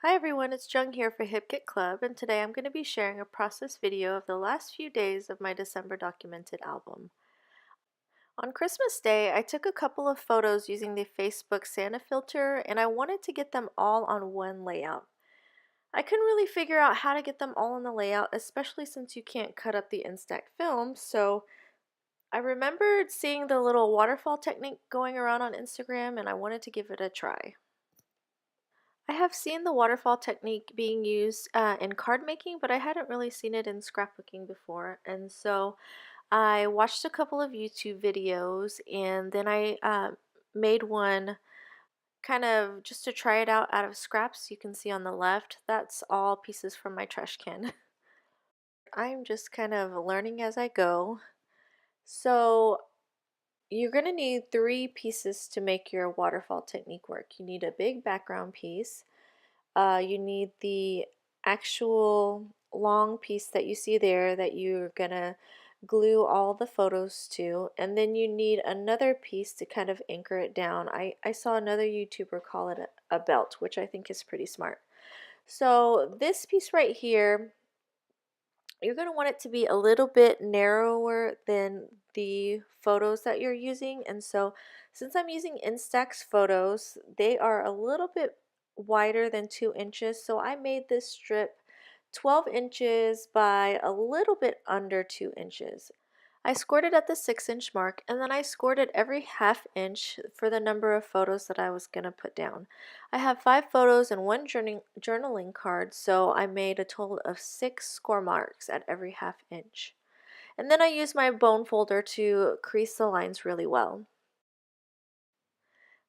Hi everyone, it's Jung here for HipKit Club, and today I'm going to be sharing a process video of the last few days of my December documented album. On Christmas Day, I took a couple of photos using the Facebook Santa filter, and I wanted to get them all on one layout. I couldn't really figure out how to get them all on the layout, especially since you can't cut up the Instax film, so I remembered seeing the little waterfall technique going around on Instagram, and I wanted to give it a try. I have seen the waterfall technique being used in card making, but I hadn't really seen it in scrapbooking before. And so I watched a couple of YouTube videos and then I made one kind of just to try it out of scraps. You can see on the left, that's all pieces from my trash can. I'm just kind of learning as I go. So you're going to need 3 pieces to make your waterfall technique work. You need a big background piece. You need the actual long piece that you see there that you're gonna glue all the photos to, and then you need another piece to kind of anchor it down. I saw another YouTuber call it a belt, which I think is pretty smart. So this piece right here, you're going to want it to be a little bit narrower than the photos that you're using. And so since I'm using Instax photos, they are a little bit wider than 2 inches. So I made this strip 12 inches by a little bit under 2 inches. I scored it at the 6-inch mark, and then I scored it every ½ inch for the number of photos that I was going to put down. I have 5 photos and 1 journaling card, so I made a total of 6 score marks at every ½ inch. And then I used my bone folder to crease the lines really well.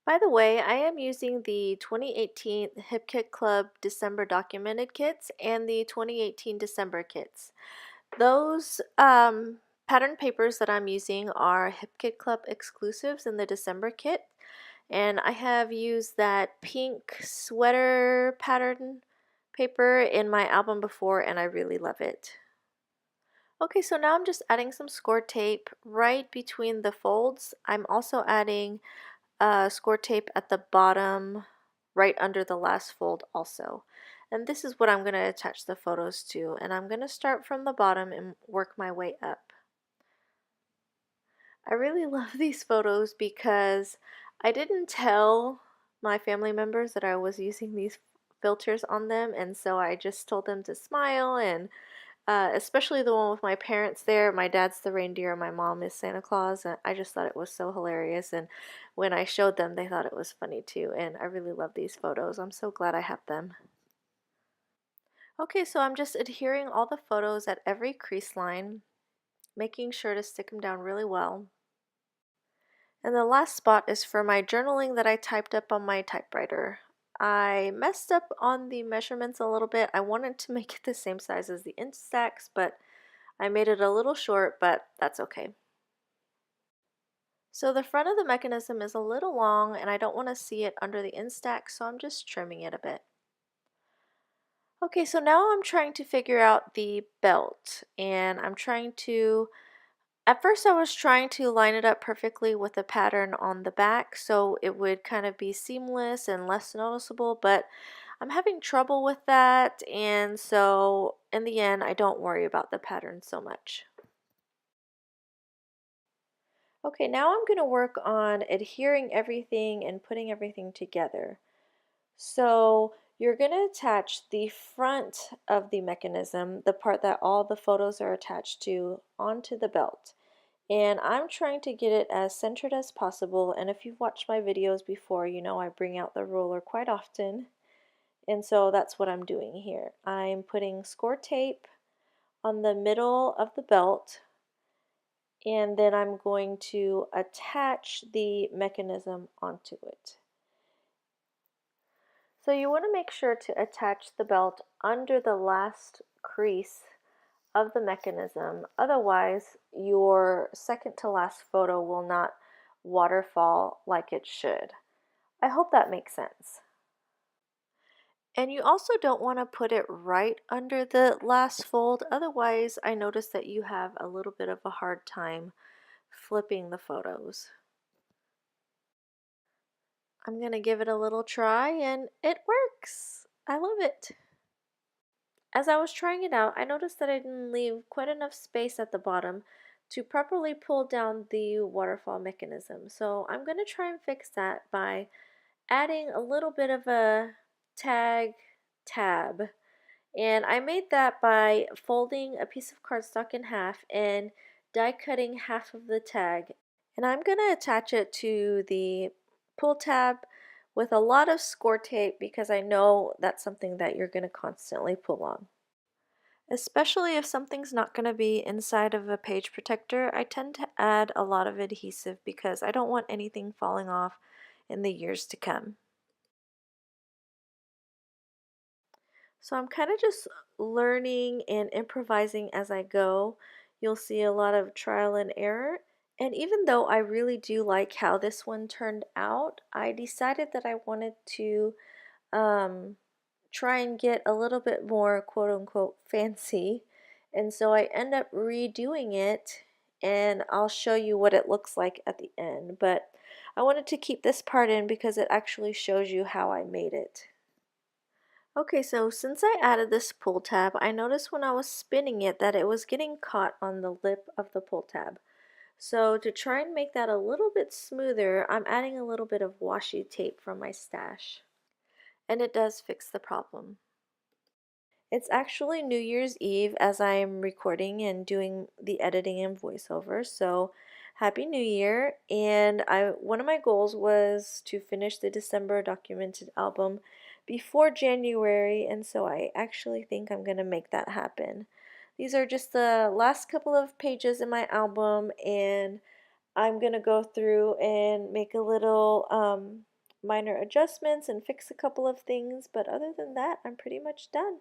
By the way, I am using the 2018 HipKit Club December documented kits and the 2018 December kits. Those pattern papers that I'm using are HipKit Club exclusives in the December kit, and I have used that pink sweater pattern paper in my album before, and I really love it. Okay, so now I'm just adding some score tape right between the folds. I'm also adding score tape at the bottom right under the last fold also. And this is what I'm going to attach the photos to, and I'm going to start from the bottom and work my way up. I really love these photos because I didn't tell my family members that I was using these filters on them, and so I just told them to smile, and especially the one with my parents there. My dad's the reindeer, my mom is Santa Claus, and I just thought it was so hilarious, and when I showed them they thought it was funny too, and I really love these photos. I'm so glad I have them. Okay, so I'm just adhering all the photos at every crease line, making sure to stick them down really well. And the last spot is for my journaling that I typed up on my typewriter. I messed up on the measurements a little bit. I wanted to make it the same size as the Instax, but I made it a little short, but that's okay. So the front of the mechanism is a little long and I don't want to see it under the Instax, so I'm just trimming it a bit. Okay, so now I'm trying to figure out the belt, and I'm trying to, at first I was trying to line it up perfectly with the pattern on the back so it would kind of be seamless and less noticeable, but I'm having trouble with that, and so in the end I don't worry about the pattern so much. Okay, now I'm going to work on adhering everything and putting everything together. So you're going to attach the front of the mechanism, the part that all the photos are attached to, onto the belt. And I'm trying to get it as centered as possible, and if you've watched my videos before, you know I bring out the ruler quite often, and so that's what I'm doing here. I'm putting score tape on the middle of the belt, and then I'm going to attach the mechanism onto it. So you want to make sure to attach the belt under the last crease of the mechanism, otherwise your second to last photo will not waterfall like it should. I hope that makes sense. And you also don't want to put it right under the last fold, otherwise I notice that you have a little bit of a hard time flipping the photos. I'm going to give it a little try, and it works. I love it. As I was trying it out, I noticed that I didn't leave quite enough space at the bottom to properly pull down the waterfall mechanism. So I'm going to try and fix that by adding a little bit of a tag tab. And I made that by folding a piece of cardstock in half and die cutting half of the tag. And I'm going to attach it to the pull tab with a lot of score tape because I know that's something that you're going to constantly pull on. Especially if something's not going to be inside of a page protector, I tend to add a lot of adhesive because I don't want anything falling off in the years to come. So I'm kind of just learning and improvising as I go. You'll see a lot of trial and error. And even though I really do like how this one turned out, I decided that I wanted to um, try and get a little bit more quote unquote fancy. And so I end up redoing it and I'll show you what it looks like at the end. But I wanted to keep this part in because it actually shows you how I made it. Okay, so since I added this pull tab, I noticed when I was spinning it that it was getting caught on the lip of the pull tab. So to try and make that a little bit smoother, I'm adding a little bit of washi tape from my stash. And it does fix the problem. It's actually New Year's Eve as I am recording and doing the editing and voiceover, so Happy New Year. And one of my goals was to finish the December documented album before January, and so I actually think I'm going to make that happen. These are just the last couple of pages in my album, and I'm going to go through and make a little minor adjustments and fix a couple of things, but other than that, I'm pretty much done.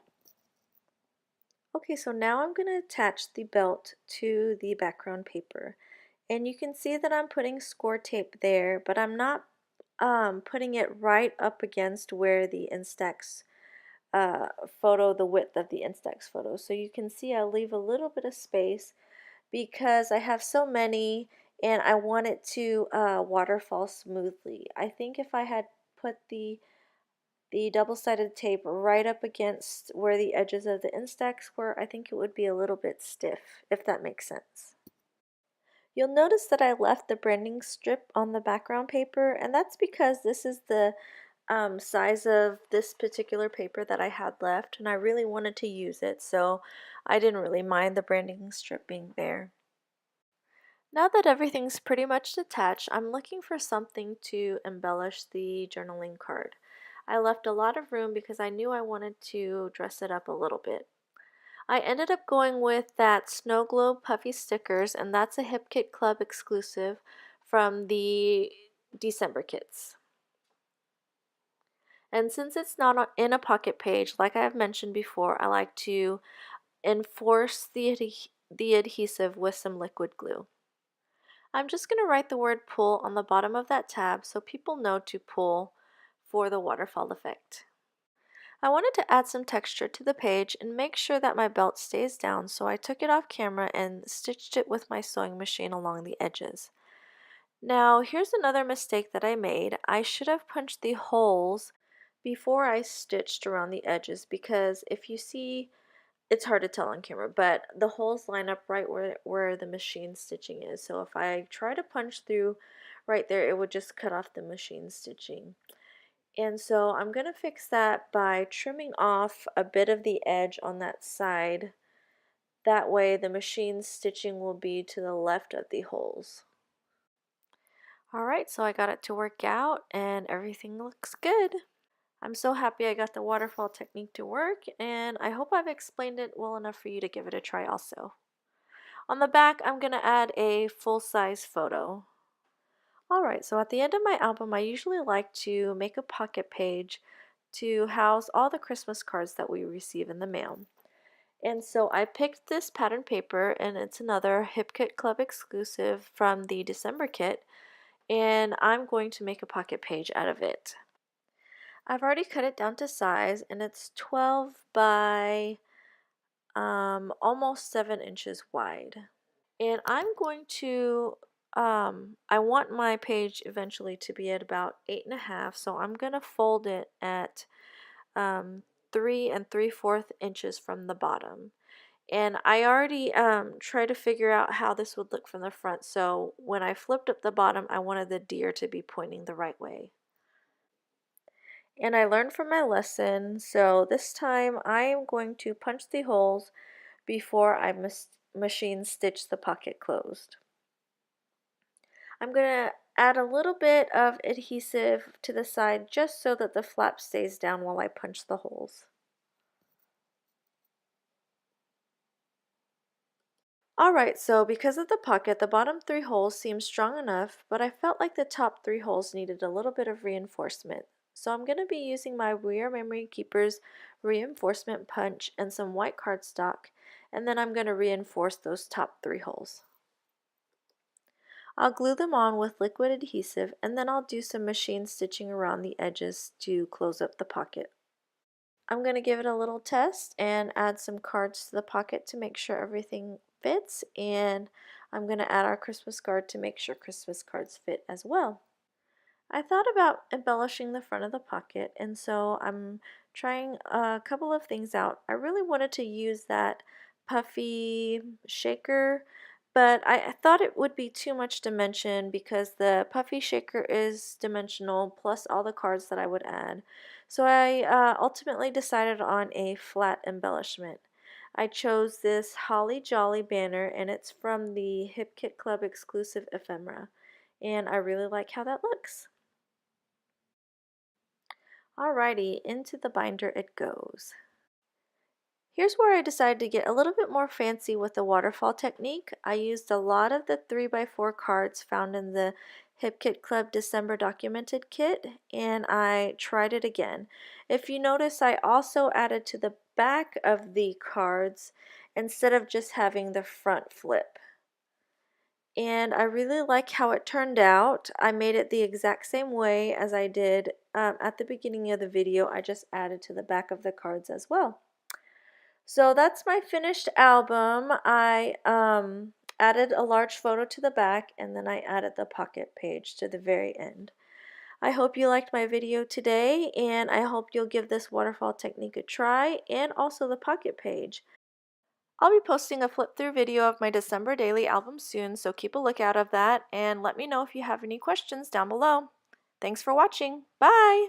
Okay, so now I'm going to attach the belt to the background paper. And you can see that I'm putting score tape there, but I'm not putting it right up against where the Instax photo, the width of the Instax photo. So you can see I leave a little bit of space because I have so many and I want it to waterfall smoothly. I think if I had put the double-sided tape right up against where the edges of the Instax were, I think it would be a little bit stiff, if that makes sense. You'll notice that I left the branding strip on the background paper, and that's because this is the size of this particular paper that I had left, and I really wanted to use it, so I didn't really mind the branding strip being there. Now that everything's pretty much detached, I'm looking for something to embellish the journaling card. I left a lot of room because I knew I wanted to dress it up a little bit. I ended up going with that Snow Globe Puffy Stickers, and that's a Hip Kit Club exclusive from the December kits. And since it's not in a pocket page, like I have mentioned before, I like to enforce the adhesive with some liquid glue. I'm just going to write the word pull on the bottom of that tab so people know to pull for the waterfall effect. I wanted to add some texture to the page and make sure that my belt stays down, so I took it off camera and stitched it with my sewing machine along the edges. Now here's another mistake that I made. I should have punched the holes before I stitched around the edges because if you see, it's hard to tell on camera, but the holes line up right where the machine stitching is. So if I try to punch through right there, it would just cut off the machine stitching. And so I'm going to fix that by trimming off a bit of the edge on that side. That way the machine stitching will be to the left of the holes. Alright, so I got it to work out and everything looks good. I'm so happy I got the waterfall technique to work, and I hope I've explained it well enough for you to give it a try also. On the back, I'm going to add a full-size photo. Alright, so at the end of my album, I usually like to make a pocket page to house all the Christmas cards that we receive in the mail. And so I picked this pattern paper, and it's another Hip Kit Club exclusive from the December kit, and I'm going to make a pocket page out of it. I've already cut it down to size, and it's 12 by almost 7 inches wide. And I'm going to, I want my page eventually to be at about 8.5, so I'm going to fold it at 3 3/4 inches from the bottom. And I already tried to figure out how this would look from the front, so when I flipped up the bottom, I wanted the deer to be pointing the right way. And I learned from my lesson, so this time I am going to punch the holes before I machine stitch the pocket closed. I'm going to add a little bit of adhesive to the side just so that the flap stays down while I punch the holes. Alright, so because of the pocket, the bottom 3 holes seem strong enough, but I felt like the top 3 holes needed a little bit of reinforcement. So I'm going to be using my We Are Memory Keepers reinforcement punch and some white cardstock, and then I'm going to reinforce those top 3 holes. I'll glue them on with liquid adhesive, and then I'll do some machine stitching around the edges to close up the pocket. I'm going to give it a little test and add some cards to the pocket to make sure everything fits, and I'm going to add our Christmas card to make sure Christmas cards fit as well. I thought about embellishing the front of the pocket, and so I'm trying a couple of things out. I really wanted to use that puffy shaker, but I thought it would be too much dimension because the puffy shaker is dimensional plus all the cards that I would add. So I ultimately decided on a flat embellishment. I chose this Holly Jolly banner, and it's from the Hip Kit Club exclusive ephemera, and I really like how that looks. Alrighty, into the binder it goes. Here's where I decided to get a little bit more fancy with the waterfall technique. I used a lot of the 3x4 cards found in the Hip Kit Club December Documented Kit, and I tried it again. If you notice, I also added to the back of the cards instead of just having the front flip. And I really like how it turned out. I made it the exact same way as I did at the beginning of the video. I just added to the back of the cards as well. So that's my finished album. I added a large photo to the back, and then I added the pocket page to the very end. I hope you liked my video today, and I hope you'll give this waterfall technique a try, and also the pocket page. I'll be posting a flip through video of my December daily album soon, so keep a lookout of that and let me know if you have any questions down below. Thanks for watching. Bye!